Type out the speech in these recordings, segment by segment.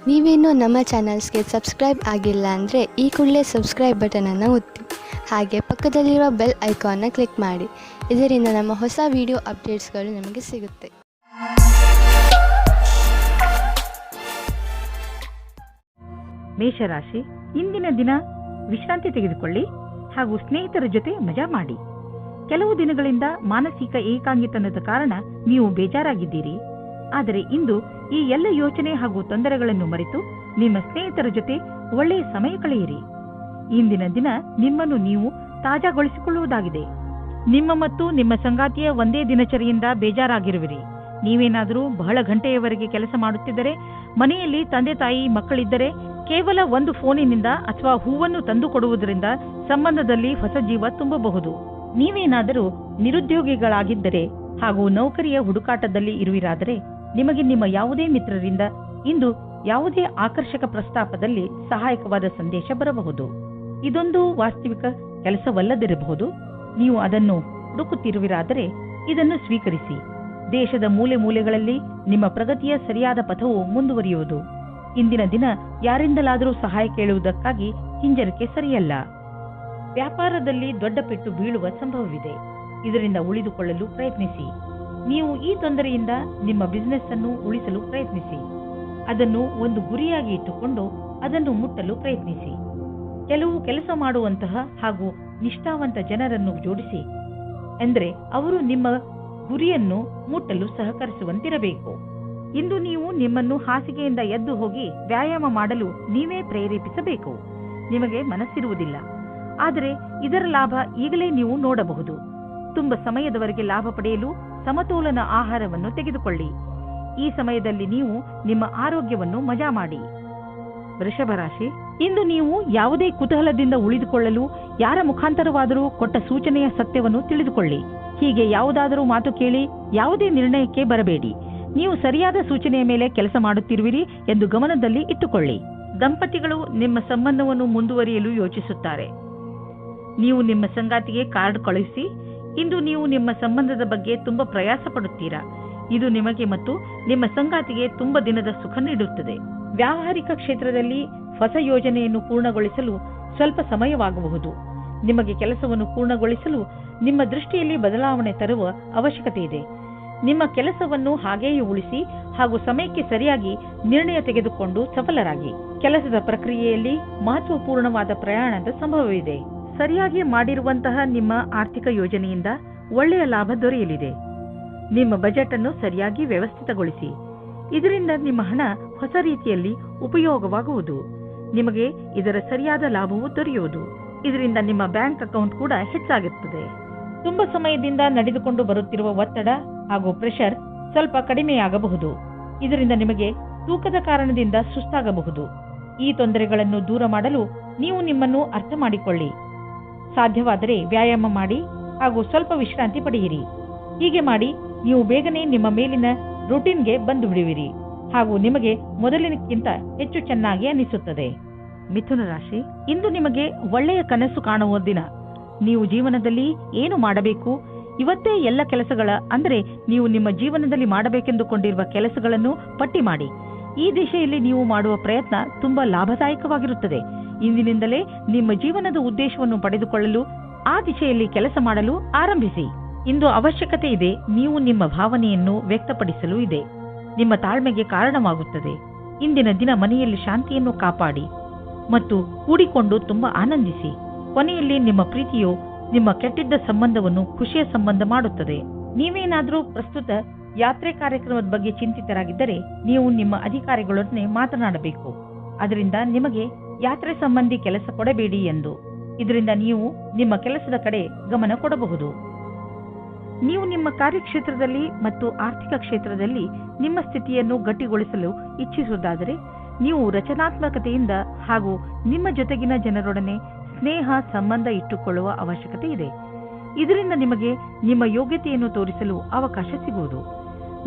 ನೀವೇನೂ ನಮ್ಮ ಚಾನಲ್ಸ್ಗೆ ಸಬ್ಸ್ಕ್ರೈಬ್ ಆಗಿಲ್ಲ ಅಂದರೆ ಈ ಕೂಡಲೇ ಸಬ್ಸ್ಕ್ರೈಬ್ ಬಟನನ್ನು ಒತ್ತಿ ಹಾಗೆ ಪಕ್ಕದಲ್ಲಿರುವ ಬೆಲ್ ಐಕಾನ್ನ ಕ್ಲಿಕ್ ಮಾಡಿ. ಇದರಿಂದ ನಮ್ಮ ಹೊಸ ವಿಡಿಯೋ ಅಪ್ಡೇಟ್ಸ್ಗಳು ನಿಮಗೆ ಸಿಗುತ್ತೆ. ಮೇಷರಾಶಿ, ಇಂದಿನ ದಿನ ವಿಶ್ರಾಂತಿ ತೆಗೆದುಕೊಳ್ಳಿ ಹಾಗೂ ಸ್ನೇಹಿತರ ಜೊತೆ ಮಜಾ ಮಾಡಿ. ಕೆಲವು ದಿನಗಳಿಂದ ಮಾನಸಿಕ ಏಕಾಂಗಿತನದ ಕಾರಣ ನೀವು ಬೇಜಾರಾಗಿದ್ದೀರಿ. ಆದರೆ ಇಂದು ಈ ಎಲ್ಲ ಯೋಚನೆ ಹಾಗೂ ತೊಂದರೆಗಳನ್ನು ಮರೆತು ನಿಮ್ಮ ಸ್ನೇಹಿತರ ಜೊತೆ ಒಳ್ಳೆಯ ಸಮಯ ಕಳೆಯಿರಿ. ಇಂದಿನ ದಿನ ನಿಮ್ಮನ್ನು ನೀವು ತಾಜಾಗೊಳಿಸಿಕೊಳ್ಳುವುದಾಗಿದೆ. ನಿಮ್ಮ ಮತ್ತು ನಿಮ್ಮ ಸಂಗಾತಿಯ ಒಂದೇ ದಿನಚರಿಯಿಂದ ಬೇಜಾರಾಗಿರುವಿರಿ. ನೀವೇನಾದರೂ ಬಹಳ ಗಂಟೆಯವರೆಗೆ ಕೆಲಸ ಮಾಡುತ್ತಿದ್ದರೆ, ಮನೆಯಲ್ಲಿ ತಂದೆ ತಾಯಿ ಮಕ್ಕಳಿದ್ದರೆ ಕೇವಲ ಒಂದು ಫೋನಿನಿಂದ ಅಥವಾ ಹೂವನ್ನು ತಂದು ಕೊಡುವುದರಿಂದ ಸಂಬಂಧದಲ್ಲಿ ಹೊಸ ಜೀವ ತುಂಬಬಹುದು. ನೀವೇನಾದರೂ ನಿರುದ್ಯೋಗಿಗಳಾಗಿದ್ದರೆ ಹಾಗೂ ನೌಕರಿಯ ಹುಡುಕಾಟದಲ್ಲಿ ಇರುವಿರಾದರೆ, ನಿಮಗೆ ನಿಮ್ಮ ಯಾವುದೇ ಮಿತ್ರರಿಂದ ಇಂದು ಯಾವುದೇ ಆಕರ್ಷಕ ಪ್ರಸ್ತಾಪದಲ್ಲಿ ಸಹಾಯಕವಾದ ಸಂದೇಶ ಬರಬಹುದು. ಇದೊಂದು ವಾಸ್ತವಿಕ ಕೆಲಸವಲ್ಲದಿರಬಹುದು. ನೀವು ಅದನ್ನು ಹುಡುಕುತ್ತಿರುವಿರಾದರೆ ಇದನ್ನು ಸ್ವೀಕರಿಸಿ. ದೇಶದ ಮೂಲೆ ಮೂಲೆಗಳಲ್ಲಿ ನಿಮ್ಮ ಪ್ರಗತಿಯ ಸರಿಯಾದ ಪಥವು ಮುಂದುವರಿಯುವುದು. ಇಂದಿನ ದಿನ ಯಾರಿಂದಲಾದರೂ ಸಹಾಯ ಕೇಳುವುದಕ್ಕಾಗಿ ಹಿಂಜರಿಕೆ ಸರಿಯಲ್ಲ. ವ್ಯಾಪಾರದಲ್ಲಿ ದೊಡ್ಡ ಪೆಟ್ಟು ಬೀಳುವ ಸಂಭವವಿದೆ. ಇದರಿಂದ ಉಳಿದುಕೊಳ್ಳಲು ಪ್ರಯತ್ನಿಸಿ. ನೀವು ಈ ತೊಂದರೆಯಿಂದ ನಿಮ್ಮ ಬಿಸಿನೆಸ್ ಅನ್ನು ಉಳಿಸಲು ಪ್ರಯತ್ನಿಸಿ. ಅದನ್ನು ಒಂದು ಗುರಿಯಾಗಿ ಇಟ್ಟುಕೊಂಡು ಅದನ್ನು ಮುಟ್ಟಲು ಪ್ರಯತ್ನಿಸಿ. ಕೆಲವು ಕೆಲಸ ಮಾಡುವಂತಹ ಹಾಗೂ ನಿಷ್ಠಾವಂತ ಜನರನ್ನು ಜೋಡಿಸಿ, ಎಂದರೆ ಅವರು ನಿಮ್ಮ ಗುರಿಯನ್ನು ಮುಟ್ಟಲು ಸಹಕರಿಸುವಂತಿರಬೇಕು. ಇಂದು ನೀವು ನಿಮ್ಮನ್ನು ಹಾಸಿಗೆಯಿಂದ ಎದ್ದು ಹೋಗಿ ವ್ಯಾಯಾಮ ಮಾಡಲು ನೀವೇ ಪ್ರೇರೇಪಿಸಬೇಕು. ನಿಮಗೆ ಮನಸ್ಸಿರುವುದಿಲ್ಲ, ಆದರೆ ಇದರ ಲಾಭ ಈಗಲೇ ನೀವು ನೋಡಬಹುದು. ತುಂಬ ಸಮಯದವರೆಗೆ ಲಾಭ ಪಡೆಯಲು ಸಮತೋಲನ ಆಹಾರವನ್ನು ತೆಗೆದುಕೊಳ್ಳಿ. ಈ ಸಮಯದಲ್ಲಿ ನೀವು ನಿಮ್ಮ ಆರೋಗ್ಯವನ್ನು ಮಜಾ ಮಾಡಿ. ವೃಷಭ ರಾಶಿ, ಇಂದು ನೀವು ಯಾವುದೇ ಕುತೂಹಲದಿಂದ ಉಳಿದುಕೊಳ್ಳಲು ಯಾರ ಮುಖಾಂತರವಾದರೂ ಕೊಟ್ಟ ಸೂಚನೆಯ ಸತ್ಯವನ್ನು ತಿಳಿದುಕೊಳ್ಳಿ. ಹೀಗೆ ಯಾವುದಾದರೂ ಮಾತು ಕೇಳಿ ಯಾವುದೇ ನಿರ್ಣಯಕ್ಕೆ ಬರಬೇಡಿ. ನೀವು ಸರಿಯಾದ ಸೂಚನೆಯ ಮೇಲೆ ಕೆಲಸ ಮಾಡುತ್ತಿರುವಿರಿ ಎಂದು ಗಮನದಲ್ಲಿ ಇಟ್ಟುಕೊಳ್ಳಿ. ದಂಪತಿಗಳು ನಿಮ್ಮ ಸಂಬಂಧವನ್ನು ಮುಂದುವರಿಯಲು ಯೋಚಿಸುತ್ತಾರೆ. ನೀವು ನಿಮ್ಮ ಸಂಗಾತಿಗೆ ಕಾರ್ಡ್ ಕಳುಹಿಸಿ. ಇಂದು ನೀವು ನಿಮ್ಮ ಸಂಬಂಧದ ಬಗ್ಗೆ ತುಂಬಾ ಪ್ರಯಾಸ ಪಡುತ್ತೀರಾ. ಇದು ನಿಮಗೆ ಮತ್ತು ನಿಮ್ಮ ಸಂಗಾತಿಗೆ ತುಂಬ ದಿನದ ಸುಖ ನೀಡುತ್ತದೆ. ವ್ಯಾವಹಾರಿಕ ಕ್ಷೇತ್ರದಲ್ಲಿ ಹೊಸ ಯೋಜನೆಯನ್ನು ಪೂರ್ಣಗೊಳಿಸಲು ಸ್ವಲ್ಪ ಸಮಯವಾಗಬಹುದು. ನಿಮಗೆ ಕೆಲಸವನ್ನು ಪೂರ್ಣಗೊಳಿಸಲು ನಿಮ್ಮ ದೃಷ್ಟಿಯಲ್ಲಿ ಬದಲಾವಣೆ ತರುವ ಅವಶ್ಯಕತೆ ಇದೆ. ನಿಮ್ಮ ಕೆಲಸವನ್ನು ಹಾಗೆಯೇ ಉಳಿಸಿ ಹಾಗೂ ಸಮಯಕ್ಕೆ ಸರಿಯಾಗಿ ನಿರ್ಣಯ ತೆಗೆದುಕೊಂಡು ಸಫಲರಾಗಿ. ಕೆಲಸದ ಪ್ರಕ್ರಿಯೆಯಲ್ಲಿ ಮಹತ್ವಪೂರ್ಣವಾದ ಪ್ರಯಾಣದ ಸಂಭವವಿದೆ. ಸರಿಯಾಗಿ ಮಾಡಿರುವಂತಹ ನಿಮ್ಮ ಆರ್ಥಿಕ ಯೋಜನೆಯಿಂದ ಒಳ್ಳೆಯ ಲಾಭ ದೊರೆಯಲಿದೆ. ನಿಮ್ಮ ಬಜೆಟ್ ಅನ್ನು ಸರಿಯಾಗಿ ವ್ಯವಸ್ಥಿತಗೊಳಿಸಿ. ಇದರಿಂದ ನಿಮ್ಮ ಹಣ ಹೊಸ ರೀತಿಯಲ್ಲಿ ಉಪಯೋಗವಾಗುವುದು. ನಿಮಗೆ ಇದರ ಸರಿಯಾದ ಲಾಭವು ದೊರೆಯುವುದು. ಇದರಿಂದ ನಿಮ್ಮ ಬ್ಯಾಂಕ್ ಅಕೌಂಟ್ ಕೂಡ ಹೆಚ್ಚಾಗುತ್ತದೆ. ತುಂಬಾ ಸಮಯದಿಂದ ನಡೆದುಕೊಂಡು ಬರುತ್ತಿರುವ ಒತ್ತಡ ಹಾಗೂ ಪ್ರೆಷರ್ ಸ್ವಲ್ಪ ಕಡಿಮೆಯಾಗಬಹುದು. ಇದರಿಂದ ನಿಮಗೆ ತೂಕದ ಕಾರಣದಿಂದ ಸುಸ್ತಾಗಬಹುದು. ಈ ತೊಂದರೆಗಳನ್ನು ದೂರ ಮಾಡಲು ನೀವು ನಿಮ್ಮನ್ನು ಅರ್ಥ ಮಾಡಿಕೊಳ್ಳಿ. ಸಾಧ್ಯವಾದರೆ ವ್ಯಾಯಾಮ ಮಾಡಿ ಹಾಗೂ ಸ್ವಲ್ಪ ವಿಶ್ರಾಂತಿ ಪಡೆಯಿರಿ. ಹೀಗೆ ಮಾಡಿ ನೀವು ಬೇಗನೆ ನಿಮ್ಮ ಮೇಲಿನ ರೂಟೀನ್ಗೆ ಬಂದು ಬಿಡುವಿರಿ ಹಾಗೂ ನಿಮಗೆ ಮೊದಲಿನಕ್ಕಿಂತ ಹೆಚ್ಚು ಚೆನ್ನಾಗಿ ಅನಿಸುತ್ತದೆ. ಮಿಥುನ ರಾಶಿ, ಇಂದು ನಿಮಗೆ ಒಳ್ಳೆಯ ಕನಸು ಕಾಣುವ ದಿನ. ನೀವು ಜೀವನದಲ್ಲಿ ಏನು ಮಾಡಬೇಕು, ಇವತ್ತೇ ಎಲ್ಲ ಕೆಲಸಗಳ ಅಂದರೆ ನೀವು ನಿಮ್ಮ ಜೀವನದಲ್ಲಿ ಮಾಡಬೇಕೆಂದುಕೊಂಡಿರುವ ಕೆಲಸಗಳನ್ನು ಪಟ್ಟಿ ಮಾಡಿ. ಈ ದಿಶೆಯಲ್ಲಿ ನೀವು ಮಾಡುವ ಪ್ರಯತ್ನ ತುಂಬಾ ಲಾಭದಾಯಕವಾಗಿರುತ್ತದೆ. ಇಂದಿನಿಂದಲೇ ನಿಮ್ಮ ಜೀವನದ ಉದ್ದೇಶವನ್ನು ಪಡೆದುಕೊಳ್ಳಲು ಆ ದಿಶೆಯಲ್ಲಿ ಕೆಲಸ ಮಾಡಲು ಆರಂಭಿಸಿ. ಇಂದು ಅವಶ್ಯಕತೆ ಇದೆ. ನೀವು ನಿಮ್ಮ ಭಾವನೆಯನ್ನು ವ್ಯಕ್ತಪಡಿಸಲು ಇದೆ. ನಿಮ್ಮ ತಾಳ್ಮೆಗೆ ಕಾರಣವಾಗುತ್ತದೆ. ಇಂದಿನ ದಿನ ಮನೆಯಲ್ಲಿ ಶಾಂತಿಯನ್ನು ಕಾಪಾಡಿ ಮತ್ತು ಕೂಡಿಕೊಂಡು ತುಂಬಾ ಆನಂದಿಸಿ. ಕೊನೆಯಲ್ಲಿ ನಿಮ್ಮ ಪ್ರೀತಿಯು ನಿಮ್ಮ ಕೆಟ್ಟಿದ್ದ ಸಂಬಂಧವನ್ನು ಖುಷಿಯ ಸಂಬಂಧ ಮಾಡುತ್ತದೆ. ನೀವೇನಾದರೂ ಪ್ರಸ್ತುತ ಯಾತ್ರೆ ಕಾರ್ಯಕ್ರಮದ ಬಗ್ಗೆ ಚಿಂತಿತರಾಗಿದ್ದರೆ ನೀವು ನಿಮ್ಮ ಅಧಿಕಾರಿಗಳೊಡನೆ ಮಾತನಾಡಬೇಕು. ಅದರಿಂದ ನಿಮಗೆ ಯಾತ್ರೆ ಸಂಬಂಧಿ ಕೆಲಸ ಕೊಡಬೇಡಿ ಎಂದು. ಇದರಿಂದ ನೀವು ನಿಮ್ಮ ಕೆಲಸದ ಕಡೆ ಗಮನ ಕೊಡಬಹುದು. ನೀವು ನಿಮ್ಮ ಕಾರ್ಯಕ್ಷೇತ್ರದಲ್ಲಿ ಮತ್ತು ಆರ್ಥಿಕ ಕ್ಷೇತ್ರದಲ್ಲಿ ನಿಮ್ಮ ಸ್ಥಿತಿಯನ್ನು ಗಟ್ಟಿಗೊಳಿಸಲು ಇಚ್ಛಿಸುವುದಾದರೆ ನೀವು ರಚನಾತ್ಮಕತೆಯಿಂದ ಹಾಗೂ ನಿಮ್ಮ ಜೊತೆಗಿನ ಜನರೊಡನೆ ಸ್ನೇಹ ಸಂಬಂಧ ಇಟ್ಟುಕೊಳ್ಳುವ ಅವಶ್ಯಕತೆ ಇದೆ. ಇದರಿಂದ ನಿಮಗೆ ನಿಮ್ಮ ಯೋಗ್ಯತೆಯನ್ನು ತೋರಿಸಲು ಅವಕಾಶ ಸಿಗುವುದು.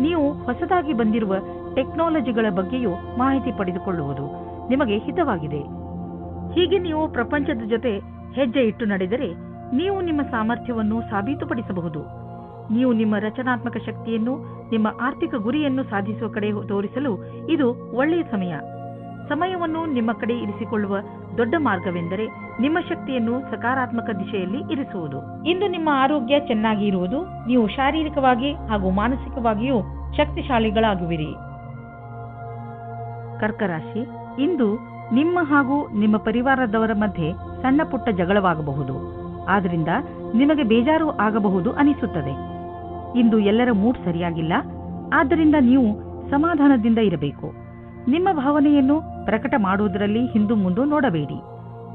ನೀವು ಹೊಸದಾಗಿ ಬಂದಿರುವ ಟೆಕ್ನಾಲಜಿಗಳ ಬಗ್ಗೆಯೂ ಮಾಹಿತಿ ಪಡೆದುಕೊಳ್ಳುವುದು ನಿಮಗೆ ಹಿತವಾಗಿದೆ. ಹೀಗೆ ನೀವು ಪ್ರಪಂಚದ ಜೊತೆ ಹೆಜ್ಜೆ ಇಟ್ಟು ನಡೆದರೆ ನೀವು ನಿಮ್ಮ ಸಾಮರ್ಥ್ಯವನ್ನು ಸಾಬೀತುಪಡಿಸಬಹುದು. ನೀವು ನಿಮ್ಮ ರಚನಾತ್ಮಕ ಶಕ್ತಿಯನ್ನು ನಿಮ್ಮ ಆರ್ಥಿಕ ಗುರಿಯನ್ನು ಸಾಧಿಸುವ ಕಡೆ ತೋರಿಸಲು ಇದು ಒಳ್ಳೆಯ ಸಮಯ. ಸಮಯವನ್ನು ನಿಮ್ಮ ಕಡೆ ಇರಿಸಿಕೊಳ್ಳುವ ದೊಡ್ಡ ಮಾರ್ಗವೆಂದರೆ ನಿಮ್ಮ ಶಕ್ತಿಯನ್ನು ಸಕಾರಾತ್ಮಕ ದಿಶೆಯಲ್ಲಿ ಇರಿಸುವುದು. ಇಂದು ನಿಮ್ಮ ಆರೋಗ್ಯ ಚೆನ್ನಾಗಿ ಇರುವುದು, ನೀವು ಶಾರೀರಿಕವಾಗಿ ಹಾಗೂ ಮಾನಸಿಕವಾಗಿಯೂ ಶಕ್ತಿಶಾಲಿಗಳಾಗುವಿರಿ. ಕರ್ಕ ರಾಶಿ, ಇಂದು ನಿಮ್ಮ ಹಾಗೂ ನಿಮ್ಮ ಪರಿವಾರದವರ ಮಧ್ಯೆ ಸಣ್ಣ ಪುಟ್ಟ ಜಗಳವಾಗಬಹುದು. ಆದ್ದರಿಂದ ನಿಮಗೆ ಬೇಜಾರು ಆಗಬಹುದು ಅನಿಸುತ್ತದೆ. ಇಂದು ಎಲ್ಲರ ಮೂಡ್ ಸರಿಯಾಗಿಲ್ಲ, ಆದ್ದರಿಂದ ನೀವು ಸಮಾಧಾನದಿಂದ ಇರಬೇಕು. ನಿಮ್ಮ ಭಾವನೆಯನ್ನು ಪ್ರಕಟ ಮಾಡುವುದರಲ್ಲಿ ಹಿಂದು ಮುಂದು ನೋಡಬೇಡಿ.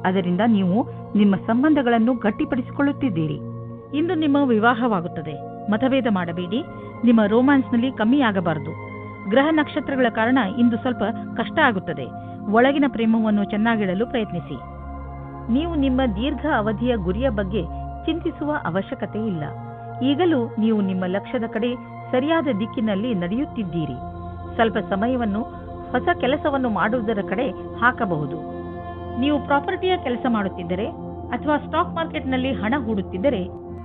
ಅದರಿಂದ ನೀವು ನಿಮ್ಮ ಸಂಬಂಧಗಳನ್ನು ಗಟ್ಟಿಪಡಿಸಿಕೊಳ್ಳುತ್ತಿದ್ದೀರಿ. ಇಂದು ನಿಮ್ಮ ವಿವಾಹವಾಗುತ್ತದೆ. ಮತಭೇದ ಮಾಡಬೇಡಿ. ನಿಮ್ಮ ರೋಮ್ಯಾನ್ಸ್ನಲ್ಲಿ ಕಮ್ಮಿಯಾಗಬಾರದು. ಗ್ರಹ ನಕ್ಷತ್ರಗಳ ಕಾರಣ ಇಂದು ಸ್ವಲ್ಪ ಕಷ್ಟ ಆಗುತ್ತದೆ. ಒಳಗಿನ ಪ್ರೇಮವನ್ನು ಚೆನ್ನಾಗಿಡಲು ಪ್ರಯತ್ನಿಸಿ. ನೀವು ನಿಮ್ಮ ದೀರ್ಘ ಅವಧಿಯ ಗುರಿಯ ಬಗ್ಗೆ ಚಿಂತಿಸುವ ಅವಶ್ಯಕತೆ ಇಲ್ಲ. ಈಗಲೂ ನೀವು ನಿಮ್ಮ ಲಕ್ಷ್ಯದ ಕಡೆ ಸರಿಯಾದ ದಿಕ್ಕಿನಲ್ಲಿ ನಡೆಯುತ್ತಿದ್ದೀರಿ. ಸ್ವಲ್ಪ ಸಮಯವನ್ನು ಹೊಸ ಕೆಲಸವನ್ನು ಮಾಡುವುದರ ಕಡೆ ಹಾಕಬಹುದು. ನೀವು ಪ್ರಾಪರ್ಟಿಯ ಕೆಲಸ ಮಾಡುತ್ತಿದ್ದರೆ ಅಥವಾ ಸ್ಟಾಕ್ ಮಾರ್ಕೆಟ್ನಲ್ಲಿ ಹಣ ಹೂಡುತ್ತಿದ್ದರೆ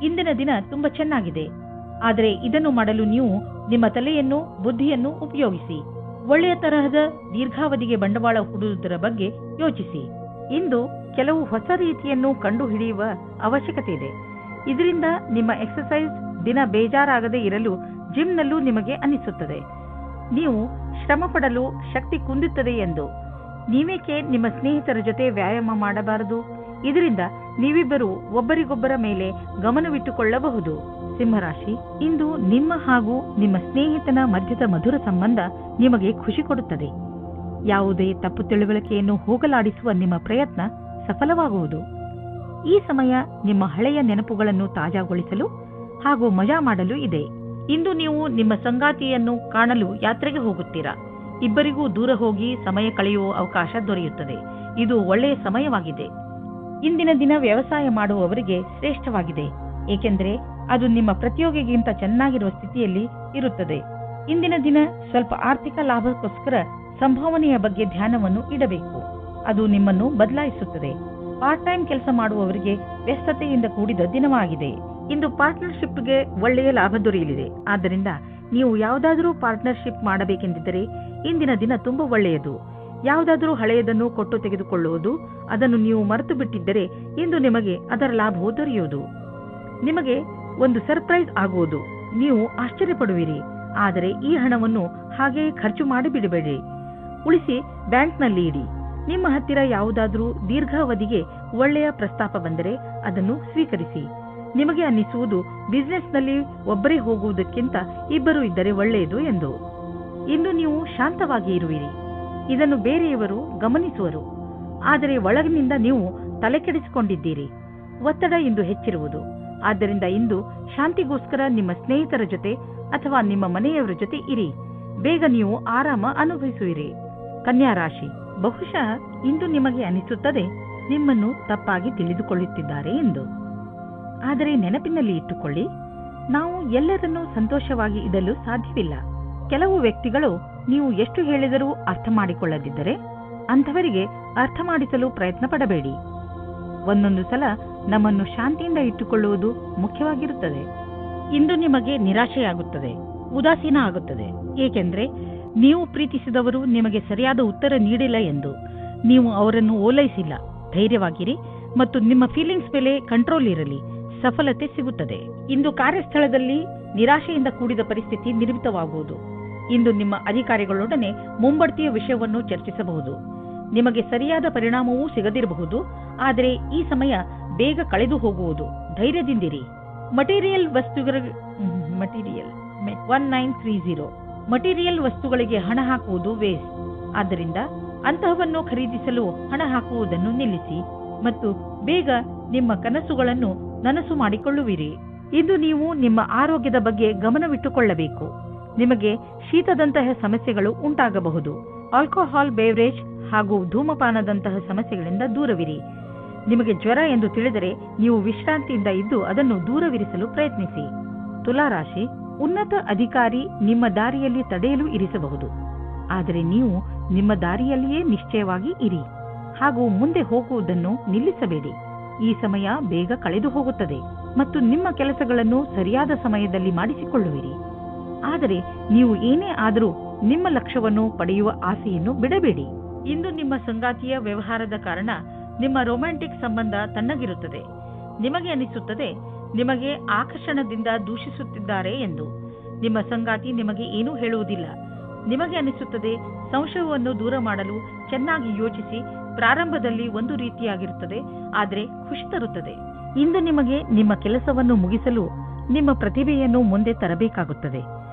ಇಂದಿನ ದಿನ ತುಂಬಾ ಚೆನ್ನಾಗಿದೆ. ಆದರೆ ಇದನ್ನು ಮಾಡಲು ನೀವು ನಿಮ್ಮ ತಲೆಯನ್ನು, ಬುದ್ಧಿಯನ್ನು ಉಪಯೋಗಿಸಿ. ಒಳ್ಳೆಯ ತರಹದ ದೀರ್ಘಾವಧಿಗೆ ಬಂಡವಾಳ ಹೂಡುವುದರ ಬಗ್ಗೆ ಯೋಚಿಸಿ. ಇಂದು ಕೆಲವು ಹೊಸ ರೀತಿಯನ್ನು ಕಂಡುಹಿಡಿಯುವ ಅವಶ್ಯಕತೆ ಇದೆ. ಇದರಿಂದ ನಿಮ್ಮ ಎಕ್ಸರ್ಸೈಸ್ ದಿನ ಬೇಜಾರಾಗದೇ ಇರಲು ಜಿಮ್ನಲ್ಲೂ ನಿಮಗೆ ಅನಿಸುತ್ತದೆ. ನೀವು ಶ್ರಮ ಪಡಲು ಶಕ್ತಿ ಕುಂದುತ್ತದೆ ಎಂದು ನೀವೇಕೆ ನಿಮ್ಮ ಸ್ನೇಹಿತರ ಜೊತೆ ವ್ಯಾಯಾಮ ಮಾಡಬಾರದು? ಇದರಿಂದ ನೀವಿಬ್ಬರು ಒಬ್ಬರಿಗೊಬ್ಬರ ಮೇಲೆ ಗಮನವಿಟ್ಟುಕೊಳ್ಳಬಹುದು. ಸಿಂಹರಾಶಿ, ಇಂದು ನಿಮ್ಮ ಹಾಗೂ ನಿಮ್ಮ ಸ್ನೇಹಿತನ ಮಧ್ಯದ ಮಧುರ ಸಂಬಂಧ ನಿಮಗೆ ಖುಷಿ ಕೊಡುತ್ತದೆ. ಯಾವುದೇ ತಪ್ಪು ತಿಳುವಳಿಕೆಯನ್ನು ಹೋಗಲಾಡಿಸುವ ನಿಮ್ಮ ಪ್ರಯತ್ನ ಸಫಲವಾಗುವುದು. ಈ ಸಮಯ ನಿಮ್ಮ ಹಳೆಯ ನೆನಪುಗಳನ್ನು ತಾಜಾಗೊಳಿಸಲು ಹಾಗೂ ಮಜಾ ಮಾಡಲು ಇದೆ. ಇಂದು ನೀವು ನಿಮ್ಮ ಸಂಗಾತಿಯನ್ನು ಕಾಣಲು ಯಾತ್ರೆಗೆ ಹೋಗುತ್ತೀರಾ. ಇಬ್ಬರಿಗೂ ದೂರ ಹೋಗಿ ಸಮಯ ಕಳೆಯುವ ಅವಕಾಶ ದೊರೆಯುತ್ತದೆ. ಇದು ಒಳ್ಳೆಯ ಸಮಯವಾಗಿದೆ. ಇಂದಿನ ದಿನ ವ್ಯವಸಾಯ ಮಾಡುವವರಿಗೆ ಶ್ರೇಷ್ಠವಾಗಿದೆ, ಏಕೆಂದರೆ ಅದು ನಿಮ್ಮ ಪ್ರತಿಯೋಗಿಗಿಂತ ಚೆನ್ನಾಗಿರುವ ಸ್ಥಿತಿಯಲ್ಲಿ ಇರುತ್ತದೆ. ಇಂದಿನ ದಿನ ಸ್ವಲ್ಪ ಆರ್ಥಿಕ ಲಾಭಕ್ಕೋಸ್ಕರ ಸಂಭಾವನೆಯ ಬಗ್ಗೆ ಧ್ಯಾನವನ್ನು ಇಡಬೇಕು. ಅದು ನಿಮ್ಮನ್ನು ಬದಲಾಯಿಸುತ್ತದೆ. ಪಾರ್ಟ್ ಟೈಮ್ ಕೆಲಸ ಮಾಡುವವರಿಗೆ ವ್ಯಸ್ತತೆಯಿಂದ ಕೂಡಿದ ದಿನವಾಗಿದೆ. ಇಂದು ಪಾರ್ಟ್ನರ್ಶಿಪ್ಗೆ ಒಳ್ಳೆಯ ಲಾಭ ದೊರೆಯಲಿದೆ. ಆದ್ದರಿಂದ ನೀವು ಯಾವುದಾದರೂ ಪಾರ್ಟ್ನರ್ಶಿಪ್ ಮಾಡಬೇಕೆಂದಿದ್ದರೆ ಇಂದಿನ ದಿನ ತುಂಬಾ ಒಳ್ಳೆಯದು. ಯಾವುದಾದರೂ ಹಳೆಯದನ್ನು ಕೊಟ್ಟು ತೆಗೆದುಕೊಳ್ಳುವುದು, ಅದನ್ನು ನೀವು ಮರೆತು ಬಿಟ್ಟಿದ್ದರೆ ಇಂದು ನಿಮಗೆ ಅದರ ಲಾಭವು ದೊರೆಯುವುದು. ನಿಮಗೆ ಒಂದು ಸರ್ಪ್ರೈಸ್ ಆಗುವುದು. ನೀವು ಆಶ್ಚರ್ಯಪಡುವಿರಿ. ಆದರೆ ಈ ಹಣವನ್ನು ಹಾಗೆಯೇ ಖರ್ಚು ಮಾಡಿಬಿಡಬೇಡಿ. ಉಳಿಸಿ ಬ್ಯಾಂಕ್ನಲ್ಲಿ ಇಡಿ. ನಿಮ್ಮ ಹತ್ತಿರ ಯಾವುದಾದರೂ ದೀರ್ಘಾವಧಿಗೆ ಒಳ್ಳೆಯ ಪ್ರಸ್ತಾಪ ಬಂದರೆ ಅದನ್ನು ಸ್ವೀಕರಿಸಿ. ನಿಮಗೆ ಅನ್ನಿಸುವುದು ಬಿಸಿನೆಸ್ನಲ್ಲಿ ಒಬ್ಬರೇ ಹೋಗುವುದಕ್ಕಿಂತ ಇಬ್ಬರು ಇದ್ದರೆ ಒಳ್ಳೆಯದು ಎಂದು. ಇಂದು ನೀವು ಶಾಂತವಾಗಿ ಇರುವಿರಿ. ಇದನ್ನು ಬೇರೆಯವರು ಗಮನಿಸುವರು. ಆದರೆ ಒಳಗಿನಿಂದ ನೀವು ತಲೆಕೆಡಿಸಿಕೊಂಡಿದ್ದೀರಿ. ಒತ್ತಡ ಇಂದು ಹೆಚ್ಚಿರುವುದು. ಆದ್ದರಿಂದ ಇಂದು ಶಾಂತಿಗೋಸ್ಕರ ನಿಮ್ಮ ಸ್ನೇಹಿತರ ಜೊತೆ ಅಥವಾ ನಿಮ್ಮ ಮನೆಯವರ ಜೊತೆ ಇರಿ. ಬೇಗ ನೀವು ಆರಾಮ ಅನುಭವಿಸುವಿರಿ. ಕನ್ಯಾ ರಾಶಿ, ಬಹುಶಃ ಇಂದು ನಿಮಗೆ ಅನಿಸುತ್ತದೆ ನಿಮ್ಮನ್ನು ತಪ್ಪಾಗಿ ತಿಳಿದುಕೊಳ್ಳುತ್ತಿದ್ದಾರೆ ಎಂದು. ಆದರೆ ನೆನಪಿನಲ್ಲಿ ಇಟ್ಟುಕೊಳ್ಳಿ, ನಾವು ಎಲ್ಲರನ್ನೂ ಸಂತೋಷವಾಗಿ ಇಡಲು ಸಾಧ್ಯವಿಲ್ಲ. ಕೆಲವು ವ್ಯಕ್ತಿಗಳು ನೀವು ಎಷ್ಟು ಹೇಳಿದರೂ ಅರ್ಥ ಮಾಡಿಕೊಳ್ಳದಿದ್ದರೆ ಅಂಥವರಿಗೆ ಅರ್ಥ ಮಾಡಿಸಲು ಪ್ರಯತ್ನ ಪಡಬೇಡಿ. ಒಂದೊಂದು ಸಲ ನಮ್ಮನ್ನು ಶಾಂತಿಯಿಂದ ಇಟ್ಟುಕೊಳ್ಳುವುದು ಮುಖ್ಯವಾಗಿರುತ್ತದೆ. ಇಂದು ನಿಮಗೆ ನಿರಾಶೆಯಾಗುತ್ತದೆ, ಉದಾಸೀನ ಆಗುತ್ತದೆ, ಏಕೆಂದರೆ ನೀವು ಪ್ರೀತಿಸಿದವರು ನಿಮಗೆ ಸರಿಯಾದ ಉತ್ತರ ನೀಡಿಲ್ಲ ಎಂದು. ನೀವು ಅವರನ್ನು ಓಲೈಸಿಲ್ಲ. ಧೈರ್ಯವಾಗಿರಿ ಮತ್ತು ನಿಮ್ಮ ಫೀಲಿಂಗ್ಸ್ ಮೇಲೆ ಕಂಟ್ರೋಲ್ ಇರಲಿ. ಸಫಲತೆ ಸಿಗುತ್ತದೆ. ಇಂದು ಕಾರ್ಯಸ್ಥಳದಲ್ಲಿ ನಿರಾಶೆಯಿಂದ ಕೂಡಿದ ಪರಿಸ್ಥಿತಿ ನಿರ್ಮಿತವಾಗುವುದು. ಇಂದು ನಿಮ್ಮ ಅಧಿಕಾರಿಗಳೊಡನೆ ಮುಂಬಡ್ತಿಯ ವಿಷಯವನ್ನು ಚರ್ಚಿಸಬಹುದು. ನಿಮಗೆ ಸರಿಯಾದ ಪರಿಣಾಮವೂ ಸಿಗದಿರಬಹುದು. ಆದರೆ ಈ ಸಮಯ ಬೇಗ ಕಳೆದು ಹೋಗುವುದು. ಧೈರ್ಯದಿಂದಿರಿ. ಮಟೀರಿಯಲ್ 1930 ಮಟೀರಿಯಲ್ ವಸ್ತುಗಳಿಗೆ ಹಣ ಹಾಕುವುದು ವೇಸ್ಟ್. ಆದ್ದರಿಂದ ಅಂತಹವನ್ನು ಖರೀದಿಸಲು ಹಣ ಹಾಕುವುದನ್ನು ನಿಲ್ಲಿಸಿ ಮತ್ತು ಬೇಗ ನಿಮ್ಮ ಕನಸುಗಳನ್ನು ನನಸು ಮಾಡಿಕೊಳ್ಳುವಿರಿ. ಇಂದು ನೀವು ನಿಮ್ಮ ಆರೋಗ್ಯದ ಬಗ್ಗೆ ಗಮನವಿಟ್ಟುಕೊಳ್ಳಬೇಕು. ನಿಮಗೆ ಶೀತದಂತಹ ಸಮಸ್ಯೆಗಳು ಉಂಟಾಗಬಹುದು. ಆಲ್ಕೋಹಾಲ್, ಬೇವರೇಜ್ ಹಾಗೂ ಧೂಮಪಾನದಂತಹ ಸಮಸ್ಯೆಗಳಿಂದ ದೂರವಿರಿ. ನಿಮಗೆ ಜ್ವರ ಎಂದು ತಿಳಿದರೆ ನೀವು ವಿಶ್ರಾಂತಿಯಿಂದ ಇದ್ದು ಅದನ್ನು ದೂರವಿರಿಸಲು ಪ್ರಯತ್ನಿಸಿ. ತುಲಾರಾಶಿ, ಉನ್ನತ ಅಧಿಕಾರಿ ನಿಮ್ಮ ದಾರಿಯಲ್ಲಿ ತಡೆಯಲು ಇರಿಸಬಹುದು. ಆದರೆ ನೀವು ನಿಮ್ಮ ದಾರಿಯಲ್ಲಿಯೇ ನಿಶ್ಚಯವಾಗಿ ಇರಿ ಹಾಗೂ ಮುಂದೆ ಹೋಗುವುದನ್ನು ನಿಲ್ಲಿಸಬೇಡಿ. ಈ ಸಮಯ ಬೇಗ ಕಳೆದು ಹೋಗುತ್ತದೆ ಮತ್ತು ನಿಮ್ಮ ಕೆಲಸಗಳನ್ನು ಸರಿಯಾದ ಸಮಯದಲ್ಲಿ ಮಾಡಿಸಿಕೊಳ್ಳುವಿರಿ. ಆದರೆ ನೀವು ಏನೇ ಆದರೂ ನಿಮ್ಮ ಲಕ್ಷ್ಯವನ್ನು ಪಡೆಯುವ ಆಸೆಯನ್ನು ಬಿಡಬೇಡಿ. ಇಂದು ನಿಮ್ಮ ಸಂಗಾತಿಯ ವ್ಯವಹಾರದ ಕಾರಣ ನಿಮ್ಮ ರೊಮ್ಯಾಂಟಿಕ್ ಸಂಬಂಧ ತಣ್ಣಗಿರುತ್ತದೆ. ನಿಮಗೆ ಅನಿಸುತ್ತದೆ ನಿಮಗೆ ಆಕರ್ಷಣದಿಂದ ದೂಷಿಸುತ್ತಿದ್ದಾರೆ ಎಂದು. ನಿಮ್ಮ ಸಂಗಾತಿ ನಿಮಗೆ ಏನೂ ಹೇಳುವುದಿಲ್ಲ. ನಿಮಗೆ ಅನಿಸುತ್ತದೆ ಸಂಶಯವನ್ನು ದೂರ ಮಾಡಲು ಚೆನ್ನಾಗಿ ಯೋಚಿಸಿ. ಪ್ರಾರಂಭದಲ್ಲಿ ಒಂದು ರೀತಿಯಾಗಿರುತ್ತದೆ, ಆದರೆ ಖುಷಿ ತರುತ್ತದೆ. ಇಂದು ನಿಮಗೆ ನಿಮ್ಮ ಕೆಲಸವನ್ನು ಮುಗಿಸಲು ನಿಮ್ಮ ಪ್ರತಿಭೆಯನ್ನು ಮುಂದೆ ತರಬೇಕಾಗುತ್ತದೆ.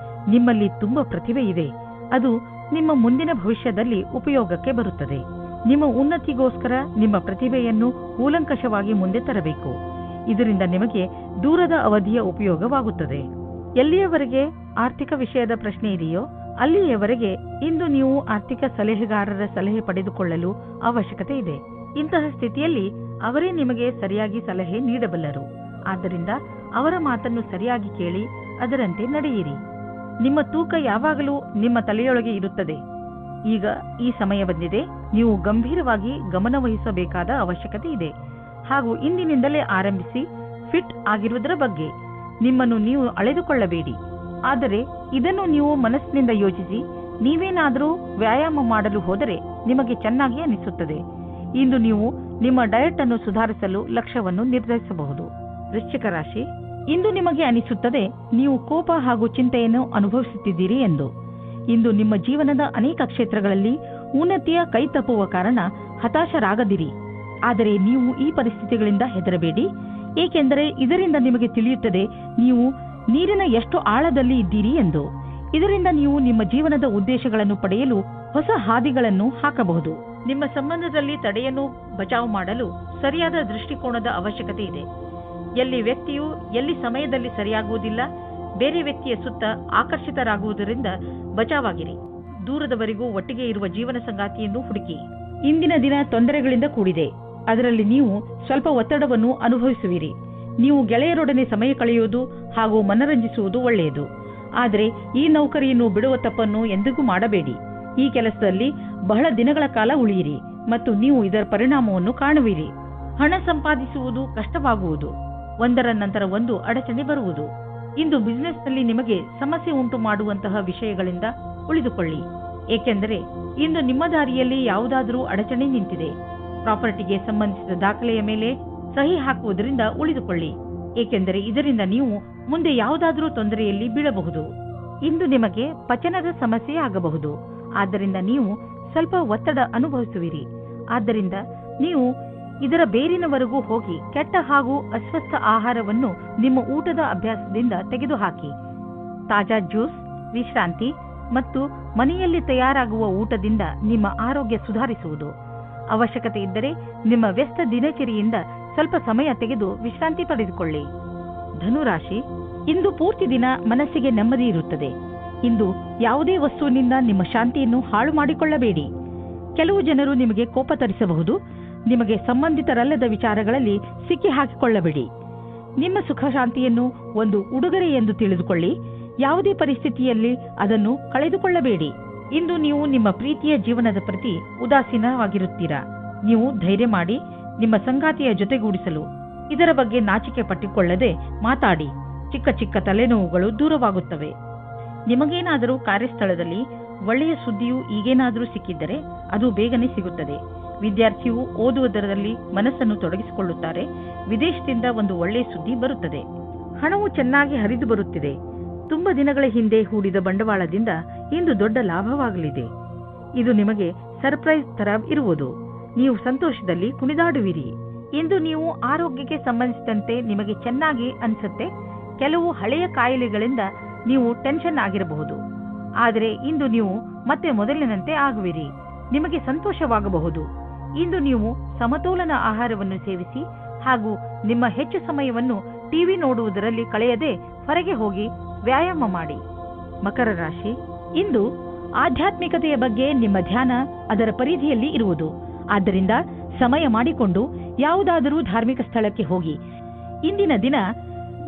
ನಿಮ್ಮಲ್ಲಿ ತುಂಬಾ ಪ್ರತಿಭೆ ಇದೆ. ಅದು ನಿಮ್ಮ ಮುಂದಿನ ಭವಿಷ್ಯದಲ್ಲಿ ಉಪಯೋಗಕ್ಕೆ ಬರುತ್ತದೆ. ನಿಮ್ಮ ಉನ್ನತಿಗೋಸ್ಕರ ನಿಮ್ಮ ಪ್ರತಿಭೆಯನ್ನು ಕೂಲಂಕಷವಾಗಿ ಮುಂದೆ ತರಬೇಕು. ಇದರಿಂದ ನಿಮಗೆ ದೂರದ ಅವಧಿಯ ಉಪಯೋಗವಾಗುತ್ತದೆ. ಎಲ್ಲಿಯವರೆಗೆ ಆರ್ಥಿಕ ವಿಷಯದ ಪ್ರಶ್ನೆ ಇದೆಯೋ ಅಲ್ಲಿಯವರೆಗೆ ಇಂದು ನೀವು ಆರ್ಥಿಕ ಸಲಹೆಗಾರರ ಸಲಹೆ ಪಡೆದುಕೊಳ್ಳಲು ಅವಶ್ಯಕತೆ ಇದೆ. ಇಂತಹ ಸ್ಥಿತಿಯಲ್ಲಿ ಅವರೇ ನಿಮಗೆ ಸರಿಯಾಗಿ ಸಲಹೆ ನೀಡಬಲ್ಲರು. ಆದ್ದರಿಂದ ಅವರ ಮಾತನ್ನು ಸರಿಯಾಗಿ ಕೇಳಿ ಅದರಂತೆ ನಡೆಯಿರಿ. ನಿಮ್ಮ ತೂಕ ಯಾವಾಗಲೂ ನಿಮ್ಮ ತಲೆಯೊಳಗೆ ಇರುತ್ತದೆ. ಈಗ ಈ ಸಮಯ ಬಂದಿದೆ. ನೀವು ಗಂಭೀರವಾಗಿ ಗಮನವಹಿಸಬೇಕಾದ ಅವಶ್ಯಕತೆ ಇದೆ. ಹಾಗೂ ಇಂದಿನಿಂದಲೇ ಆರಂಭಿಸಿ ಫಿಟ್ ಆಗಿರುವುದರ ಬಗ್ಗೆ ನಿಮ್ಮನ್ನು ನೀವು ಅಳೆದುಕೊಳ್ಳಬೇಡಿ. ಆದರೆ ಇದನ್ನು ನೀವು ಮನಸ್ಸಿನಿಂದ ಯೋಚಿಸಿ. ನೀವೇನಾದರೂ ವ್ಯಾಯಾಮ ಮಾಡಲು ಹೋದರೆ ನಿಮಗೆ ಚೆನ್ನಾಗಿ ಅನಿಸುತ್ತದೆ. ಇಂದು ನೀವು ನಿಮ್ಮ ಡಯಟ್ ಅನ್ನು ಸುಧಾರಿಸಲು ಲಕ್ಷ್ಯವನ್ನು ನಿರ್ಧರಿಸಬಹುದು. ವೃಶ್ಚಿಕ ರಾಶಿ, ಇಂದು ನಿಮಗೆ ಅನಿಸುತ್ತದೆ ನೀವು ಕೋಪ ಹಾಗೂ ಚಿಂತೆಯನ್ನು ಅನುಭವಿಸುತ್ತಿದ್ದೀರಿ ಎಂದು. ಇಂದು ನಿಮ್ಮ ಜೀವನದ ಅನೇಕ ಕ್ಷೇತ್ರಗಳಲ್ಲಿ ಉನ್ನತಿಯ ಕೈ ತಪ್ಪುವ ಕಾರಣ ಹತಾಶರಾಗದಿರಿ. ಆದರೆ ನೀವು ಈ ಪರಿಸ್ಥಿತಿಗಳಿಂದ ಹೆದರಬೇಡಿ, ಏಕೆಂದರೆ ಇದರಿಂದ ನಿಮಗೆ ತಿಳಿಯುತ್ತದೆ ನೀವು ನೀರಿನ ಎಷ್ಟು ಆಳದಲ್ಲಿ ಇದ್ದೀರಿ ಎಂದು. ಇದರಿಂದ ನೀವು ನಿಮ್ಮ ಜೀವನದ ಉದ್ದೇಶಗಳನ್ನು ಪಡೆಯಲು ಹೊಸ ಹಾದಿಗಳನ್ನು ಹಾಕಬಹುದು. ನಿಮ್ಮ ಸಂಬಂಧದಲ್ಲಿ ತಡೆಯನ್ನು ಬಚಾವು ಮಾಡಲು ಸರಿಯಾದ ದೃಷ್ಟಿಕೋನದ ಅವಶ್ಯಕತೆ ಇದೆ. ಎಲ್ಲಿ ವ್ಯಕ್ತಿಯು ಎಲ್ಲಿ ಸಮಯದಲ್ಲಿ ಸರಿಯಾಗುವುದಿಲ್ಲ, ಬೇರೆ ವ್ಯಕ್ತಿಯ ಸುತ್ತ ಆಕರ್ಷಿತರಾಗುವುದರಿಂದ ಬಚಾವಾಗಿರಿ. ದೂರದವರೆಗೂ ಒಟ್ಟಿಗೆ ಇರುವ ಜೀವನ ಸಂಗಾತಿಯನ್ನು ಹುಡುಕಿ. ಇಂದಿನ ದಿನ ತೊಂದರೆಗಳಿಂದ ಕೂಡಿದೆ. ಅದರಲ್ಲಿ ನೀವು ಸ್ವಲ್ಪ ಒತ್ತಡವನ್ನು ಅನುಭವಿಸುವಿರಿ. ನೀವು ಗೆಳೆಯರೊಡನೆ ಸಮಯ ಕಳೆಯುವುದು ಹಾಗೂ ಮನರಂಜಿಸುವುದು ಒಳ್ಳೆಯದು. ಆದರೆ ಈ ನೌಕರಿಯನ್ನು ಬಿಡುವ ತಪ್ಪನ್ನು ಎಂದಿಗೂ ಮಾಡಬೇಡಿ. ಈ ಕೆಲಸದಲ್ಲಿ ಬಹಳ ದಿನಗಳ ಕಾಲ ಉಳಿಯಿರಿ ಮತ್ತು ನೀವು ಇದರ ಪರಿಣಾಮವನ್ನು ಕಾಣುವಿರಿ. ಹಣ ಸಂಪಾದಿಸುವುದು ಕಷ್ಟವಾಗುವುದು. ಒಂದರ ನಂತರ ಒಂದು ಅಡಚಣೆ ಬರುವುದು. ಇಂದು ಬಿಸಿನೆಸ್ನಲ್ಲಿ ನಿಮಗೆ ಸಮಸ್ಯೆ ಉಂಟು ಮಾಡುವಂತಹ ವಿಷಯಗಳಿಂದ ಉಳಿದುಕೊಳ್ಳಿ, ಏಕೆಂದರೆ ಇಂದು ನಿಮ್ಮ ದಾರಿಯಲ್ಲಿ ಯಾವುದಾದರೂ ಅಡಚಣೆ ನಿಂತಿದೆ. ಪ್ರಾಪರ್ಟಿಗೆ ಸಂಬಂಧಿಸಿದ ದಾಖಲೆಯ ಮೇಲೆ ಸಹಿ ಹಾಕುವುದರಿಂದ ಉಳಿದುಕೊಳ್ಳಿ, ಏಕೆಂದರೆ ಇದರಿಂದ ನೀವು ಮುಂದೆ ಯಾವುದಾದರೂ ತೊಂದರೆಯಲ್ಲಿ ಬೀಳಬಹುದು. ಇಂದು ನಿಮಗೆ ಪಚನದ ಸಮಸ್ಯೆ ಆಗಬಹುದು. ಆದ್ದರಿಂದ ನೀವು ಸ್ವಲ್ಪ ಒತ್ತಡ ಅನುಭವಿಸುವಿರಿ. ಆದ್ದರಿಂದ ನೀವು ಇದರ ಬೇರಿನವರೆಗೂ ಹೋಗಿ ಕೆಟ್ಟ ಹಾಗೂ ಅಸ್ವಸ್ಥ ಆಹಾರವನ್ನು ನಿಮ್ಮ ಊಟದ ಅಭ್ಯಾಸದಿಂದ ತೆಗೆದುಹಾಕಿ. ತಾಜಾ ಜ್ಯೂಸ್, ವಿಶ್ರಾಂತಿ ಮತ್ತು ಮನೆಯಲ್ಲಿ ತಯಾರಾಗುವ ಊಟದಿಂದ ನಿಮ್ಮ ಆರೋಗ್ಯ ಸುಧಾರಿಸುವುದು. ಅವಶ್ಯಕತೆ ಇದ್ದರೆ ನಿಮ್ಮ ವ್ಯಸ್ತ ದಿನಚರಿಯಿಂದ ಸ್ವಲ್ಪ ಸಮಯ ತೆಗೆದು ವಿಶ್ರಾಂತಿ ಪಡೆದುಕೊಳ್ಳಿ. ಧನುರಾಶಿ, ಇಂದು ಪೂರ್ತಿ ದಿನ ಮನಸ್ಸಿಗೆ ನೆಮ್ಮದಿ ಇರುತ್ತದೆ. ಇಂದು ಯಾವುದೇ ವಸ್ತುವಿನಿಂದ ನಿಮ್ಮ ಶಾಂತಿಯನ್ನು ಹಾಳು ಮಾಡಿಕೊಳ್ಳಬೇಡಿ. ಕೆಲವು ಜನರು ನಿಮಗೆ ಕೋಪ ತರಿಸಬಹುದು. ನಿಮಗೆ ಸಂಬಂಧಿತರಲ್ಲದ ವಿಚಾರಗಳಲ್ಲಿ ಸಿಕ್ಕಿ ಹಾಕಿಕೊಳ್ಳಬೇಡಿ. ನಿಮ್ಮ ಸುಖ ಶಾಂತಿಯನ್ನು ಒಂದು ಉಡುಗೊರೆ ಎಂದು ತಿಳಿದುಕೊಳ್ಳಿ. ಯಾವುದೇ ಪರಿಸ್ಥಿತಿಯಲ್ಲಿ ಅದನ್ನು ಕಳೆದುಕೊಳ್ಳಬೇಡಿ. ಇಂದು ನೀವು ನಿಮ್ಮ ಪ್ರೀತಿಯ ಜೀವನದ ಪ್ರತಿ ಉದಾಸೀನವಾಗಿರುತ್ತೀರಾ. ನೀವು ಧೈರ್ಯ ಮಾಡಿ ನಿಮ್ಮ ಸಂಗಾತಿಯ ಜೊತೆಗೂಡಿಸಲು ಇದರ ಬಗ್ಗೆ ನಾಚಿಕೆ ಪಟ್ಟಿಕೊಳ್ಳದೆ ಮಾತಾಡಿ. ಚಿಕ್ಕ ಚಿಕ್ಕ ತಲೆನೋವುಗಳು ದೂರವಾಗುತ್ತವೆ. ನಿಮಗೇನಾದರೂ ಕಾರ್ಯಸ್ಥಳದಲ್ಲಿ ಒಳ್ಳೆಯ ಸುದ್ದಿಯು ಈಗೇನಾದರೂ ಸಿಕ್ಕಿದ್ದರೆ ಅದು ಬೇಗನೆ ಸಿಗುತ್ತದೆ. ವಿದ್ಯಾರ್ಥಿಯು ಓದುವುದರಲ್ಲಿ ಮನಸ್ಸನ್ನು ತೊಡಗಿಸಿಕೊಳ್ಳುತ್ತಾರೆ. ವಿದೇಶದಿಂದ ಒಂದು ಒಳ್ಳೆಯ ಸುದ್ದಿ ಬರುತ್ತದೆ. ಹಣವು ಚೆನ್ನಾಗಿ ಹರಿದು ಬರುತ್ತಿದೆ. ತುಂಬ ದಿನಗಳ ಹಿಂದೆ ಹೂಡಿದ ಬಂಡವಾಳದಿಂದ ಇಂದು ದೊಡ್ಡ ಲಾಭವಾಗಲಿದೆ. ಇದು ನಿಮಗೆ ಸರ್ಪ್ರೈಸ್ ತರ ಇರುವುದು. ನೀವು ಸಂತೋಷದಲ್ಲಿ ಕುಣಿದಾಡುವಿರಿ. ಇಂದು ನೀವು ಆರೋಗ್ಯಕ್ಕೆ ಸಂಬಂಧಿಸಿದಂತೆ ನಿಮಗೆ ಚೆನ್ನಾಗಿ ಅನಿಸುತ್ತೆ. ಕೆಲವು ಹಳೆಯ ಕಾಯಿಲೆಗಳಿಂದ ನೀವು ಟೆನ್ಷನ್ ಆಗಿರಬಹುದು. ಆದರೆ ಇಂದು ನೀವು ಮತ್ತೆ ಮೊದಲಿನಂತೆ ಆಗುವಿರಿ. ನಿಮಗೆ ಸಂತೋಷವಾಗಬಹುದು. ಇಂದು ನೀವು ಸಮತೋಲನ ಆಹಾರವನ್ನು ಸೇವಿಸಿ ಹಾಗೂ ನಿಮ್ಮ ಹೆಚ್ಚು ಸಮಯವನ್ನು ಟಿವಿ ನೋಡುವುದರಲ್ಲಿ ಕಳೆಯದೆ ಹೊರಗೆ ಹೋಗಿ ವ್ಯಾಯಾಮ ಮಾಡಿ. ಮಕರ ರಾಶಿ, ಇಂದು ಆಧ್ಯಾತ್ಮಿಕತೆಯ ಬಗ್ಗೆ ನಿಮ್ಮ ಧ್ಯಾನ ಅದರ ಪರಿಧಿಯಲ್ಲಿ ಇರುವುದು. ಆದ್ದರಿಂದ ಸಮಯ ಮಾಡಿಕೊಂಡು ಯಾವುದಾದರೂ ಧಾರ್ಮಿಕ ಸ್ಥಳಕ್ಕೆ ಹೋಗಿ. ಇಂದಿನ ದಿನ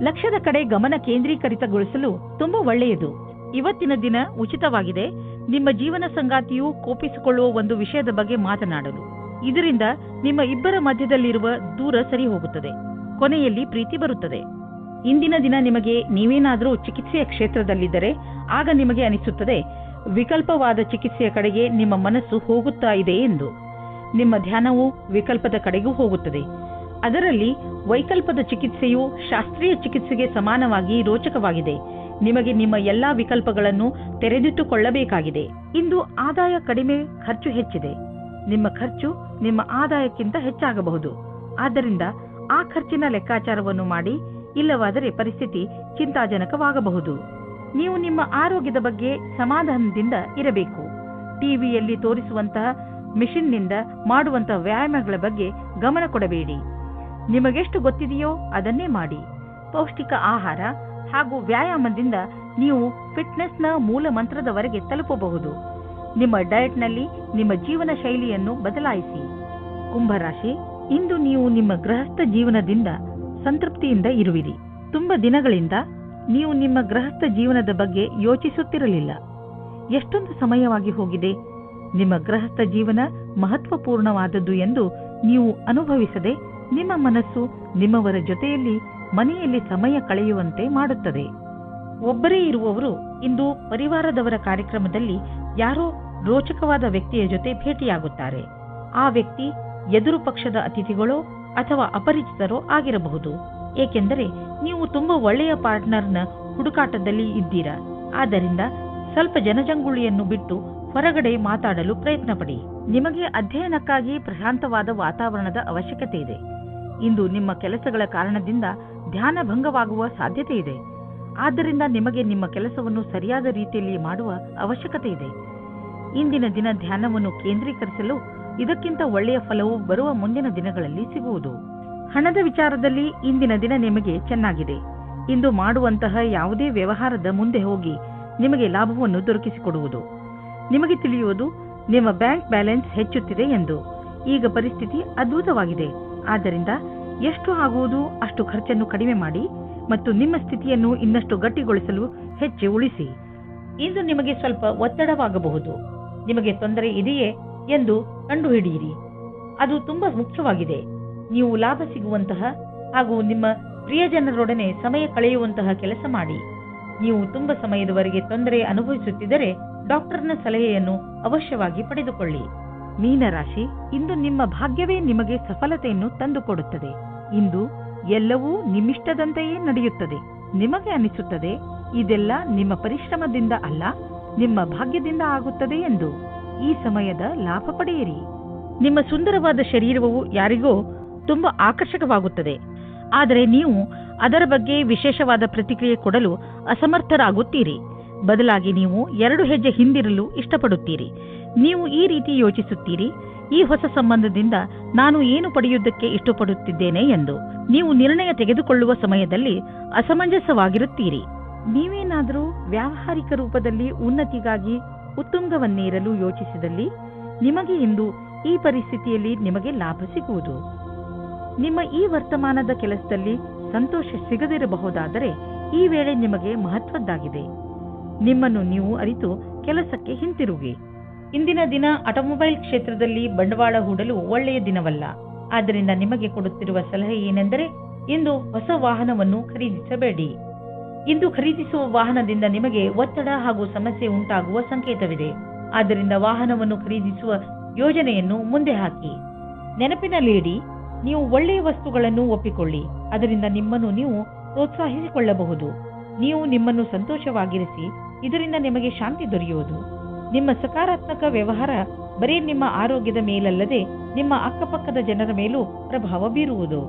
ಲಕ್ಷ್ಯದ ಕಡೆ ಗಮನ ಕೇಂದ್ರೀಕರಿತಗೊಳಿಸಲು ತುಂಬಾ ಒಳ್ಳೆಯದು. ಇವತ್ತಿನ ದಿನ ಉಚಿತವಾಗಿದೆ. ನಿಮ್ಮ ಜೀವನ ಸಂಗಾತಿಯು ಕೋಪಿಸಿಕೊಳ್ಳುವ ಒಂದು ವಿಷಯದ ಬಗ್ಗೆ ಮಾತನಾಡಲು. ಇದರಿಂದ ನಿಮ್ಮ ಇಬ್ಬರ ಮಧ್ಯದಲ್ಲಿರುವ ದೂರ ಸರಿ ಹೋಗುತ್ತದೆ. ಕೊನೆಯಲ್ಲಿ ಪ್ರೀತಿ ಬರುತ್ತದೆ. ಇಂದಿನ ದಿನ ನಿಮಗೆ ನೀವೇನಾದರೂ ಚಿಕಿತ್ಸೆಯ ಕ್ಷೇತ್ರದಲ್ಲಿದ್ದರೆ ಆಗ ನಿಮಗೆ ಅನಿಸುತ್ತದೆ ವಿಕಲ್ಪವಾದ ಚಿಕಿತ್ಸೆಯ ಕಡೆಗೆ ನಿಮ್ಮ ಮನಸ್ಸು ಹೋಗುತ್ತಾ ಇದೆ ಎಂದು. ನಿಮ್ಮ ಧ್ಯಾನವು ವಿಕಲ್ಪದ ಕಡೆಗೂ ಹೋಗುತ್ತದೆ. ಅದರಲ್ಲಿ ವೈಕಲ್ಪದ ಚಿಕಿತ್ಸೆಯು ಶಾಸ್ತ್ರೀಯ ಚಿಕಿತ್ಸೆಗೆ ಸಮಾನವಾಗಿ ರೋಚಕವಾಗಿದೆ. ನಿಮಗೆ ನಿಮ್ಮ ಎಲ್ಲಾ ವಿಕಲ್ಪಗಳನ್ನು ತೆರೆದಿಟ್ಟುಕೊಳ್ಳಬೇಕಾಗಿದೆ. ಇಂದು ಆದಾಯ ಕಡಿಮೆ, ಖರ್ಚು ಹೆಚ್ಚಿದೆ. ನಿಮ್ಮ ಖರ್ಚು ನಿಮ್ಮ ಆದಾಯಕ್ಕಿಂತ ಹೆಚ್ಚಾಗಬಹುದು. ಆದ್ದರಿಂದ ಆ ಖರ್ಚಿನ ಲೆಕ್ಕಾಚಾರವನ್ನು ಮಾಡಿ, ಇಲ್ಲವಾದರೆ ಪರಿಸ್ಥಿತಿ ಚಿಂತಾಜನಕವಾಗಬಹುದು. ನೀವು ನಿಮ್ಮ ಆರೋಗ್ಯದ ಬಗ್ಗೆ ಸಮಾಧಾನದಿಂದ ಇರಬೇಕು. ಟಿವಿಯಲ್ಲಿ ತೋರಿಸುವಂತಹ ಮಿಷನ್ನಿಂದ ಮಾಡುವಂತಹ ವ್ಯಾಯಾಮಗಳ ಬಗ್ಗೆ ಗಮನ ಕೊಡಬೇಡಿ. ನಿಮಗೆಷ್ಟು ಗೊತ್ತಿದೆಯೋ ಅದನ್ನೇ ಮಾಡಿ. ಪೌಷ್ಟಿಕ ಆಹಾರ ಹಾಗೂ ವ್ಯಾಯಾಮದಿಂದ ನೀವು ಫಿಟ್ನೆಸ್ನ ಮೂಲ ಮಂತ್ರದವರೆಗೆ ತಲುಪಬಹುದು. ನಿಮ್ಮ ಡಯಟ್ನಲ್ಲಿ ನಿಮ್ಮ ಜೀವನ ಶೈಲಿಯನ್ನು ಬದಲಾಯಿಸಿ. ಕುಂಭರಾಶಿ, ಇಂದು ನೀವು ನಿಮ್ಮ ಗೃಹಸ್ಥ ಜೀವನದಿಂದ ಸಂತೃಪ್ತಿಯಿಂದ ಇರುವಿರಿ. ತುಂಬಾ ದಿನಗಳಿಂದ ನೀವು ನಿಮ್ಮ ಗೃಹಸ್ಥ ಜೀವನದ ಬಗ್ಗೆ ಯೋಚಿಸುತ್ತಿರಲಿಲ್ಲ. ಎಷ್ಟೊಂದು ಸಮಯವಾಗಿ ಹೋಗಿದೆ. ನಿಮ್ಮ ಗೃಹಸ್ಥ ಜೀವನ ಮಹತ್ವಪೂರ್ಣವಾದದ್ದು ಎಂದು ನೀವು ಅನುಭವಿಸದೆ ನಿಮ್ಮ ಮನಸ್ಸು ನಿಮ್ಮವರ ಜೊತೆಯಲ್ಲಿ ಮನೆಯಲ್ಲಿ ಸಮಯ ಕಳೆಯುವಂತೆ ಮಾಡುತ್ತದೆ. ಒಬ್ಬರೇ ಇರುವವರು ಇಂದು ಪರಿವಾರದವರ ಕಾರ್ಯಕ್ರಮದಲ್ಲಿ ಯಾರೋ ರೋಚಕವಾದ ವ್ಯಕ್ತಿಯ ಜೊತೆ ಭೇಟಿಯಾಗುತ್ತಾರೆ. ಆ ವ್ಯಕ್ತಿ ಎದುರು ಪಕ್ಷದ ಅತಿಥಿಗಳೋ ಅಥವಾ ಅಪರಿಚಿತರೋ ಆಗಿರಬಹುದು. ಏಕೆಂದರೆ ನೀವು ತುಂಬಾ ಒಳ್ಳೆಯ ಪಾರ್ಟ್ನರ್ನ ಹುಡುಕಾಟದಲ್ಲಿ ಇದ್ದೀರಾ. ಆದ್ದರಿಂದ ಸ್ವಲ್ಪ ಜನಜಂಗುಳಿಯನ್ನು ಬಿಟ್ಟು ಹೊರಗಡೆ ಮಾತಾಡಲು ಪ್ರಯತ್ನ ಪಡಿ. ನಿಮಗೆ ಅಧ್ಯಯನಕ್ಕಾಗಿ ಪ್ರಶಾಂತವಾದ ವಾತಾವರಣದ ಅವಶ್ಯಕತೆ ಇದೆ. ಇಂದು ನಿಮ್ಮ ಕೆಲಸಗಳ ಕಾರಣದಿಂದ ಧ್ಯಾನ ಭಂಗವಾಗುವ ಸಾಧ್ಯತೆ ಇದೆ. ಆದ್ದರಿಂದ ನಿಮಗೆ ನಿಮ್ಮ ಕೆಲಸವನ್ನು ಸರಿಯಾದ ರೀತಿಯಲ್ಲಿ ಮಾಡುವ ಅವಶ್ಯಕತೆ ಇದೆ. ಇಂದಿನ ದಿನ ಧ್ಯಾನವನ್ನು ಕೇಂದ್ರೀಕರಿಸಲು ಇದಕ್ಕಿಂತ ಒಳ್ಳೆಯ ಫಲವು ಬರುವ ಮುಂದಿನ ದಿನಗಳಲ್ಲಿ ಸಿಗುವುದು. ಹಣದ ವಿಚಾರದಲ್ಲಿ ಇಂದಿನ ದಿನ ನಿಮಗೆ ಚೆನ್ನಾಗಿದೆ. ಇಂದು ಮಾಡುವಂತಹ ಯಾವುದೇ ವ್ಯವಹಾರದ ಮುಂದೆ ಹೋಗಿ ನಿಮಗೆ ಲಾಭವನ್ನು ದೊರಕಿಸಿಕೊಡುವುದು. ನಿಮಗೆ ತಿಳಿಯುವುದು ನಿಮ್ಮ ಬ್ಯಾಂಕ್ ಬ್ಯಾಲೆನ್ಸ್ ಹೆಚ್ಚುತ್ತಿದೆ ಎಂದು. ಈಗ ಪರಿಸ್ಥಿತಿ ಅದ್ಭುತವಾಗಿದೆ. ಆದ್ದರಿಂದ ಎಷ್ಟು ಆಗುವುದು ಅಷ್ಟು ಖರ್ಚನ್ನು ಕಡಿಮೆ ಮಾಡಿ ಮತ್ತು ನಿಮ್ಮ ಸ್ಥಿತಿಯನ್ನು ಇನ್ನಷ್ಟು ಗಟ್ಟಿಗೊಳಿಸಲು ಹೆಚ್ಚು ಉಳಿಸಿ. ಇಂದು ನಿಮಗೆ ಸ್ವಲ್ಪ ಒತ್ತಡವಾಗಬಹುದು. ನಿಮಗೆ ತೊಂದರೆ ಇದೆಯೇ ಎಂದು ಕಂಡುಹಿಡಿಯಿರಿ. ಅದು ತುಂಬಾ ಮುಖ್ಯವಾಗಿದೆ. ನೀವು ಲಾಭ ಸಿಗುವಂತಹ ಹಾಗೂ ನಿಮ್ಮ ಪ್ರಿಯಜನರೊಡನೆ ಸಮಯ ಕಳೆಯುವಂತಹ ಕೆಲಸ ಮಾಡಿ. ನೀವು ತುಂಬಾ ಸಮಯದವರೆಗೆ ತೊಂದರೆ ಅನುಭವಿಸುತ್ತಿದ್ದರೆ ಡಾಕ್ಟರ್ನ ಸಲಹೆಯನ್ನು ಅವಶ್ಯವಾಗಿ ಪಡೆದುಕೊಳ್ಳಿ. ಮೀನರಾಶಿ, ಇಂದು ನಿಮ್ಮ ಭಾಗ್ಯವೇ ನಿಮಗೆ ಸಫಲತೆಯನ್ನು ತಂದುಕೊಡುತ್ತದೆ. ಇಂದು ಎಲ್ಲವೂ ನಿಮ್ಮಿಷ್ಟದಂತೆಯೇ ನಡೆಯುತ್ತದೆ. ನಿಮಗೆ ಅನಿಸುತ್ತದೆ ಇದೆಲ್ಲ ನಿಮ್ಮ ಪರಿಶ್ರಮದಿಂದ ಅಲ್ಲ, ನಿಮ್ಮ ಭಾಗ್ಯದಿಂದ ಆಗುತ್ತದೆ ಎಂದು. ಈ ಸಮಯದ ಲಾಭ ಪಡೆಯಿರಿ. ನಿಮ್ಮ ಸುಂದರವಾದ ಶರೀರವು ಯಾರಿಗೋ ತುಂಬಾ ಆಕರ್ಷಕವಾಗುತ್ತದೆ. ಆದರೆ ನೀವು ಅದರ ಬಗ್ಗೆ ವಿಶೇಷವಾದ ಪ್ರತಿಕ್ರಿಯೆ ಕೊಡಲು ಅಸಮರ್ಥರಾಗುತ್ತೀರಿ. ಬದಲಾಗಿ ನೀವು 2 ಹೆಜ್ಜೆ ಹಿಂದಿರಲು ಇಷ್ಟಪಡುತ್ತೀರಿ. ನೀವು ಈ ರೀತಿ ಯೋಚಿಸುತ್ತೀರಿ, ಈ ಹೊಸ ಸಂಬಂಧದಿಂದ ನಾನು ಏನು ಪಡೆಯುವುದಕ್ಕೆ ಇಷ್ಟಪಡುತ್ತಿದ್ದೇನೆ ಎಂದು. ನೀವು ನಿರ್ಣಯ ತೆಗೆದುಕೊಳ್ಳುವ ಸಮಯದಲ್ಲಿ ಅಸಮಂಜಸವಾಗಿರುತ್ತೀರಿ. ನೀವೇನಾದರೂ ವ್ಯಾವಹಾರಿಕ ರೂಪದಲ್ಲಿ ಉನ್ನತಿಗಾಗಿ ಉತ್ತುಂಗವನ್ನೇರಲು ಯೋಚಿಸಿದಲ್ಲಿ ನಿಮಗೆ ಇಂದು ಈ ಪರಿಸ್ಥಿತಿಯಲ್ಲಿ ನಿಮಗೆ ಲಾಭ ಸಿಗುವುದು. ನಿಮ್ಮ ಈ ವರ್ತಮಾನದ ಕೆಲಸದಲ್ಲಿ ಸಂತೋಷ ಸಿಗದಿರಬಹುದಾದರೆ ಈ ವೇಳೆ ನಿಮಗೆ ಮಹತ್ವದ್ದಾಗಿದೆ. ನಿಮ್ಮನ್ನು ನೀವು ಅರಿತು ಕೆಲಸಕ್ಕೆ ಹಿಂತಿರುಗಿ. ಇಂದಿನ ದಿನ ಆಟೋಮೊಬೈಲ್ ಕ್ಷೇತ್ರದಲ್ಲಿ ಬಂಡವಾಳ ಹೂಡಲು ಒಳ್ಳೆಯ ದಿನವಲ್ಲ. ಆದ್ದರಿಂದ ನಿಮಗೆ ಕೊಡುತ್ತಿರುವ ಸಲಹೆ ಏನೆಂದರೆ ಇಂದು ಹೊಸ ವಾಹನವನ್ನು ಖರೀದಿಸಬೇಡಿ. ಇಂದು ಖರೀದಿಸುವ ವಾಹನದಿಂದ ನಿಮಗೆ ಒತ್ತಡ ಹಾಗೂ ಸಮಸ್ಯೆ ಉಂಟಾಗುವ ಸಂಕೇತವಿದೆ. ಆದ್ದರಿಂದ ವಾಹನವನ್ನು ಖರೀದಿಸುವ ಯೋಜನೆಯನ್ನು ಮುಂದೆ ಹಾಕಿ. ನೆನಪಿನಲ್ಲಿಡಿ, ನೀವು ಒಳ್ಳೆಯ ವಸ್ತುಗಳನ್ನು ಒಪ್ಪಿಕೊಳ್ಳಿ. ಅದರಿಂದ ನಿಮ್ಮನ್ನು ನೀವು ಪ್ರೋತ್ಸಾಹಿಸಿಕೊಳ್ಳಬಹುದು. ನೀವು ನಿಮ್ಮನ್ನು ಸಂತೋಷವಾಗಿರಿಸಿ, ಇದರಿಂದ ನಿಮಗೆ ಶಾಂತಿ ದೊರೆಯುವುದು. ನಿಮ್ಮ ಸಕಾರಾತ್ಮಕ ವ್ಯವಹಾರ ಬರೀ ನಿಮ್ಮ ಆರೋಗ್ಯದ ಮೇಲಲ್ಲದೆ ನಿಮ್ಮ ಅಕ್ಕಪಕ್ಕದ ಜನರ ಮೇಲೂ ಪ್ರಭಾವ ಬೀರುವುದು.